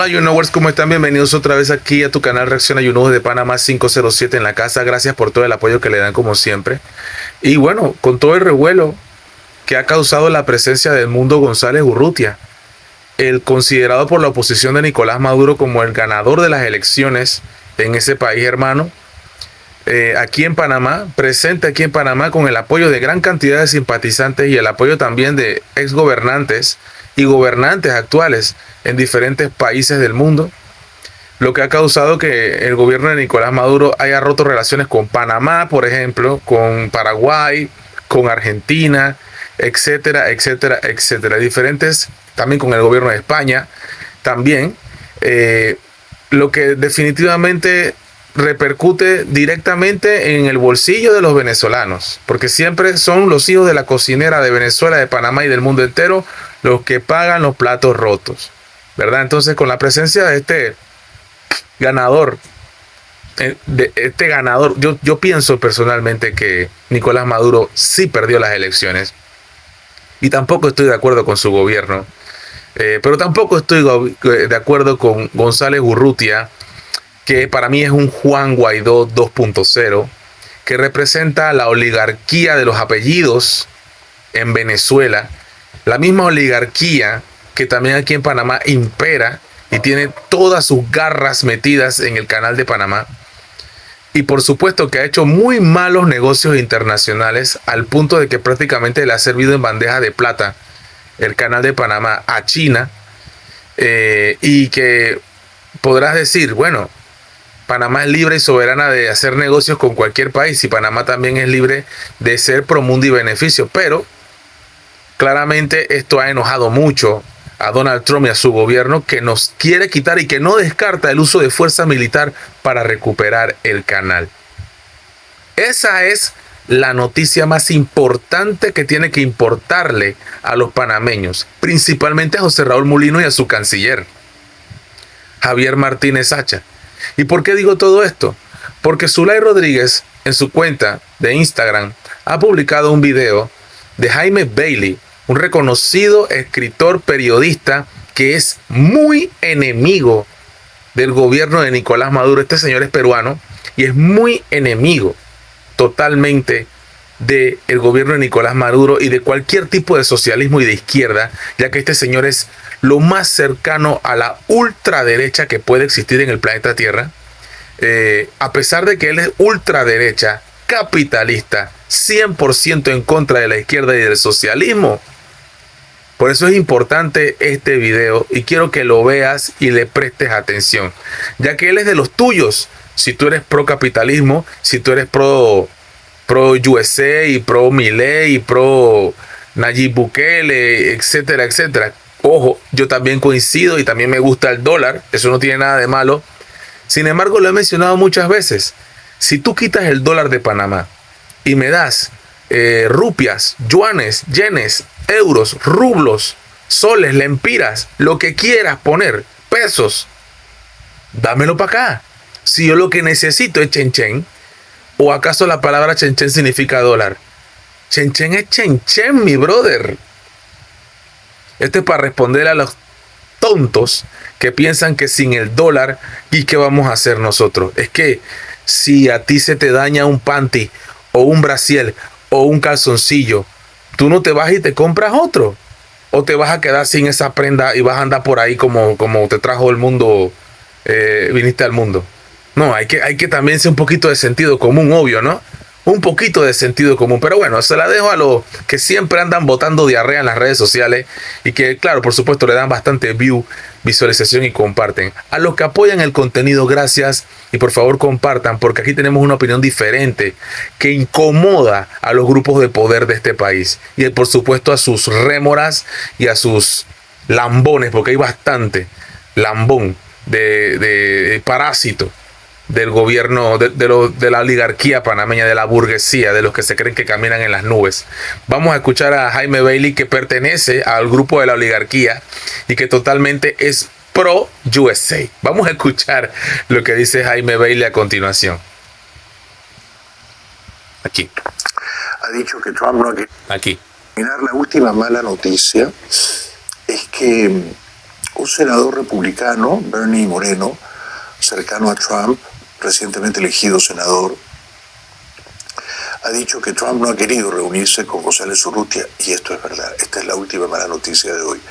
YouKnowers, ¿cómo están? Bienvenidos otra vez aquí a tu canal Reacciona YouKnow de Panamá 507 en la casa. Gracias por todo el apoyo que le dan como siempre. Y bueno, con todo el revuelo que ha causado la presencia del Mundo González Urrutia, el considerado por la oposición de Nicolás Maduro como el ganador de las elecciones en ese país hermano, aquí en Panamá, presente aquí en Panamá con el apoyo de gran cantidad de simpatizantes y el apoyo también de exgobernantes y gobernantes actuales en diferentes países del mundo, lo que ha causado que el gobierno de Nicolás Maduro haya roto relaciones con Panamá, por ejemplo, con Paraguay, con Argentina, etcétera, etcétera, etcétera. Diferentes, también con el gobierno de España, también, lo que definitivamente repercute directamente en el bolsillo de los venezolanos, porque siempre son los hijos de la cocinera de Venezuela, de Panamá y del mundo entero los que pagan los platos rotos, ¿verdad? Entonces, con la presencia de este ganador, yo pienso personalmente que Nicolás Maduro sí perdió las elecciones y tampoco estoy de acuerdo con su gobierno, pero tampoco estoy de acuerdo con González Urrutia, que para mí es un Juan Guaidó 2.0, que representa la oligarquía de los apellidos en Venezuela, la misma oligarquía que también aquí en Panamá impera y tiene todas sus garras metidas en el canal de Panamá. Y por supuesto que ha hecho muy malos negocios internacionales al punto de que prácticamente le ha servido en bandeja de plata el canal de Panamá a China, y que podrás decir, bueno, Panamá es libre y soberana de hacer negocios con cualquier país y Panamá también es libre de ser promundo y beneficio, pero claramente esto ha enojado mucho a Donald Trump y a su gobierno, que nos quiere quitar y que no descarta el uso de fuerza militar para recuperar el canal. Esa es la noticia más importante que tiene que importarle a los panameños, principalmente a José Raúl Mulino y a su canciller, Javier Martínez Hacha. ¿Y por qué digo todo esto? Porque Zulay Rodríguez, en su cuenta de Instagram, ha publicado un video de Jaime Bailey, un reconocido escritor periodista que es muy enemigo del gobierno de Nicolás Maduro. Este señor es peruano y es muy enemigo totalmente del gobierno de Nicolás Maduro y de cualquier tipo de socialismo y de izquierda, ya que este señor es lo más cercano a la ultraderecha que puede existir en el planeta Tierra. A pesar de que él es ultraderecha, capitalista, 100% en contra de la izquierda y del socialismo. Por eso es importante este video y quiero que lo veas y le prestes atención, ya que él es de los tuyos. Si tú eres pro capitalismo, si tú eres pro USA y pro Milei y pro Nayib Bukele, etcétera, etcétera. Ojo, yo también coincido y también me gusta el dólar, eso no tiene nada de malo. Sin embargo, lo he mencionado muchas veces. Si tú quitas el dólar de Panamá y me das rupias, yuanes, yenes, euros, rublos, soles, lempiras, lo que quieras poner, pesos, dámelo para acá. Si yo lo que necesito es chenchen, ¿o acaso la palabra chenchen significa dólar? Chenchen es chenchen, mi brother. Esto es para responder a los tontos que piensan que sin el dólar, ¿y qué vamos a hacer nosotros? Es que si a ti se te daña un panty o un brasier o un calzoncillo, tú no te vas y te compras otro, o te vas a quedar sin esa prenda y vas a andar por ahí como te trajo el mundo, viniste al mundo. No, hay que también ser un poquito de sentido común, obvio, ¿no? Un poquito de sentido común, pero bueno, se la dejo a los que siempre andan botando diarrea en las redes sociales y que, claro, por supuesto, le dan bastante visualización y comparten. A los que apoyan el contenido, gracias, y por favor compartan, porque aquí tenemos una opinión diferente que incomoda a los grupos de poder de este país y, por supuesto, a sus rémoras y a sus lambones, porque hay bastante lambón de parásito del gobierno, de la oligarquía panameña, de la burguesía, de los que se creen que caminan en las nubes. Vamos a escuchar a Jaime Bailey, que pertenece al grupo de la oligarquía y que totalmente es pro USA. Vamos a escuchar lo que dice Jaime Bailey a continuación. Aquí. Ha dicho que Trump no... Aquí. La última mala noticia es que un senador republicano, Bernie Moreno, cercano a Trump, recientemente elegido senador, ha dicho que Trump no ha querido reunirse con González Urrutia, y esto es verdad. Esta es la última mala noticia de hoy.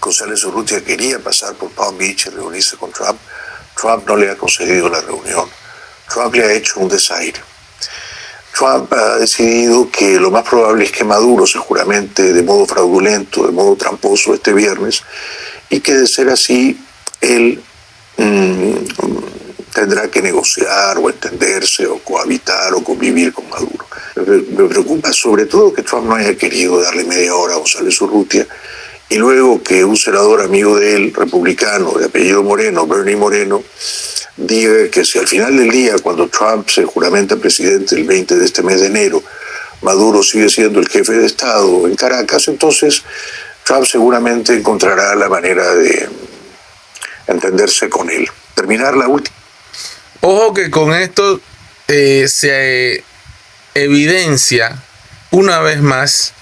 González Urrutia quería pasar por Palm Beach y reunirse con Trump. Trump no le ha concedido la reunión. Trump le ha hecho un desaire. Trump ha decidido que lo más probable es que Maduro se juramente de modo fraudulento, de modo tramposo este viernes, y que de ser así, él tendrá que negociar o entenderse o cohabitar o convivir con Maduro. Me preocupa sobre todo que Trump no haya querido darle media hora a González Urrutia y luego que un senador amigo de él, republicano, de apellido Moreno, Bernie Moreno, diga que si al final del día, cuando Trump se juramenta presidente el 20 de este mes de enero, Maduro sigue siendo el jefe de Estado en Caracas, entonces Trump seguramente encontrará la manera de entenderse con él. Terminar la última. Ojo que con esto se evidencia una vez más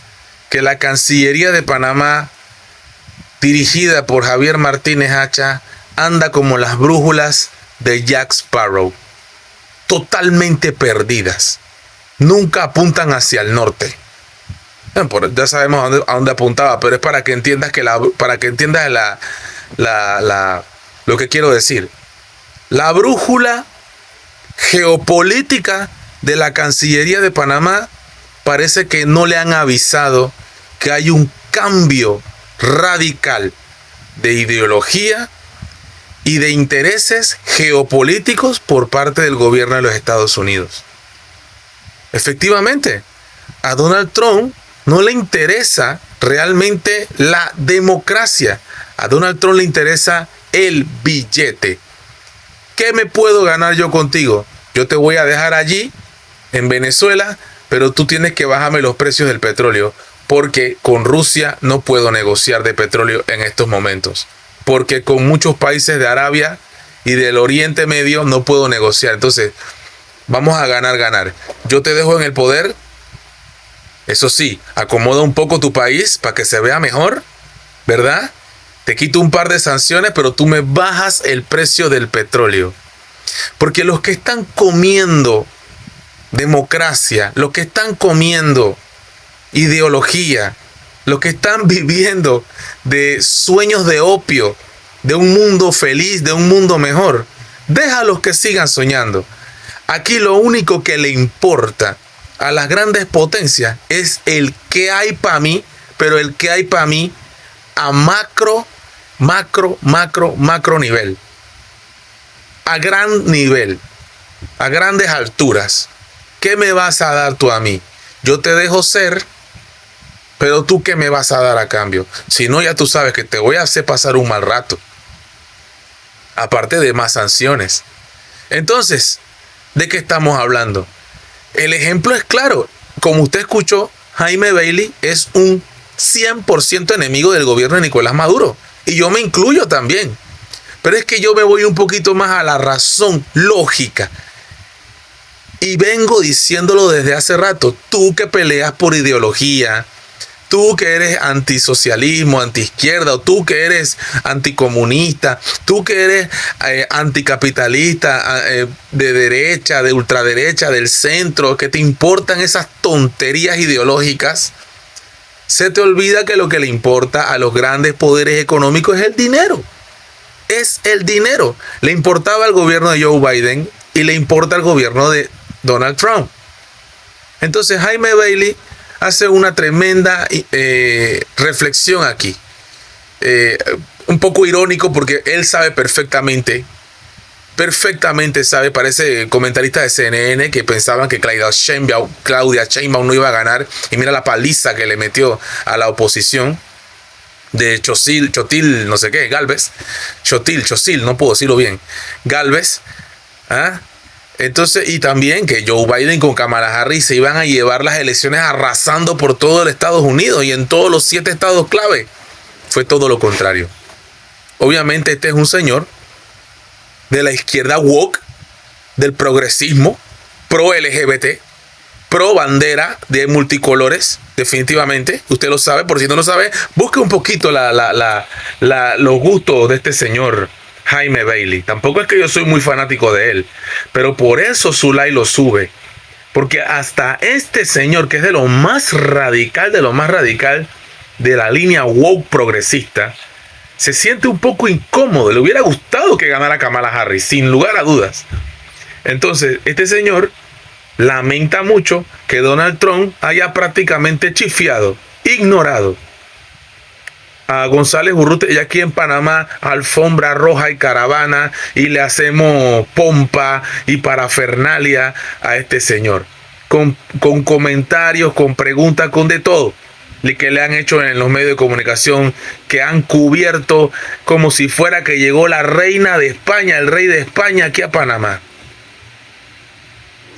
que la Cancillería de Panamá, dirigida por Javier Martínez Hacha, anda como las brújulas de Jack Sparrow, totalmente perdidas. Nunca apuntan hacia el norte. Ya sabemos a dónde apuntaba, pero es para que entiendas lo que quiero decir. La brújula geopolítica de la Cancillería de Panamá parece que no le han avisado que hay un cambio radical de ideología y de intereses geopolíticos por parte del gobierno de los Estados Unidos. Efectivamente, a Donald Trump no le interesa realmente la democracia. A Donald Trump le interesa el billete. ¿Qué me puedo ganar yo contigo? Yo te voy a dejar allí, en Venezuela, pero tú tienes que bajarme los precios del petróleo, porque con Rusia no puedo negociar de petróleo en estos momentos, porque con muchos países de Arabia y del Oriente Medio no puedo negociar. Entonces, vamos a ganar. Yo te dejo en el poder. Eso sí, acomoda un poco tu país para que se vea mejor, ¿verdad? Te quito un par de sanciones, pero tú me bajas el precio del petróleo. Porque los que están comiendo democracia, los que están comiendo ideología, los que están viviendo de sueños de opio, de un mundo feliz, de un mundo mejor, déjalos que sigan soñando. Aquí lo único que le importa a las grandes potencias es el que hay para mí, pero el que hay para mí a macro nivel, a gran nivel, a grandes alturas. ¿Qué me vas a dar tú a mí? Yo te dejo ser, pero tú ¿qué me vas a dar a cambio? Si no, ya tú sabes que te voy a hacer pasar un mal rato, aparte de más sanciones. Entonces, ¿de qué estamos hablando? El ejemplo es claro. Como usted escuchó, Jaime Bailey es un 100% enemigo del gobierno de Nicolás Maduro. Y yo me incluyo también. Pero es que yo me voy un poquito más a la razón lógica. Y vengo diciéndolo desde hace rato. Tú que peleas por ideología, tú que eres antisocialismo, antiizquierda, o tú que eres anticomunista, tú que eres anticapitalista, de derecha, de ultraderecha, del centro, que te importan esas tonterías ideológicas, se te olvida que lo que le importa a los grandes poderes económicos es el dinero. Es el dinero. Le importaba al gobierno de Joe Biden y le importa al gobierno de Donald Trump. Entonces Jaime Bailey hace una tremenda reflexión aquí. Un poco irónico porque él sabe perfectamente sabe, parece comentarista de CNN que pensaban que Claudia Sheinbaum no iba a ganar, y mira la paliza que le metió a la oposición de Chotil, no sé qué, Gálvez, Chotil, no puedo decirlo bien, Gálvez, ¿ah? Entonces, y también que Joe Biden con Kamala Harris se iban a llevar las elecciones arrasando por todo el Estados Unidos y en todos los 7 estados clave. Fue todo lo contrario. Obviamente este es un señor de la izquierda woke, del progresismo, pro LGBT, pro bandera de multicolores, definitivamente. Usted lo sabe, por si no lo sabe, busque un poquito los gustos de este señor Jaime Bailey. Tampoco es que yo soy muy fanático de él, pero por eso Zulay lo sube. Porque hasta este señor, que es de lo más radical de la línea woke progresista, se siente un poco incómodo. Le hubiera gustado que ganara Kamala Harris, sin lugar a dudas. Entonces, este señor lamenta mucho que Donald Trump haya prácticamente chifiado, ignorado a González Urrutia, y aquí en Panamá, alfombra roja y caravana, y le hacemos pompa y parafernalia a este señor. Con comentarios, con preguntas, con de todo que le han hecho en los medios de comunicación, que han cubierto como si fuera que llegó la reina de España, el rey de España aquí a Panamá.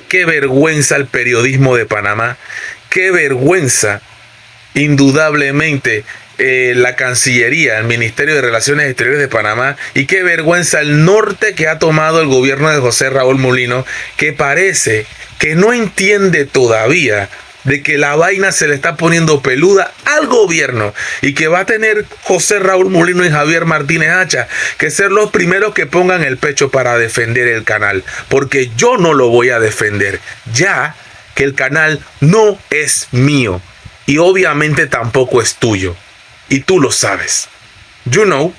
Qué vergüenza el periodismo de Panamá, qué vergüenza indudablemente la Cancillería, el Ministerio de Relaciones Exteriores de Panamá, y qué vergüenza el norte que ha tomado el gobierno de José Raúl Mulino, que parece que no entiende todavía de que la vaina se le está poniendo peluda al gobierno y que va a tener José Raúl Mulino y Javier Martínez Hacha que ser los primeros que pongan el pecho para defender el canal, porque yo no lo voy a defender, ya que el canal no es mío y obviamente tampoco es tuyo, y tú lo sabes. You know.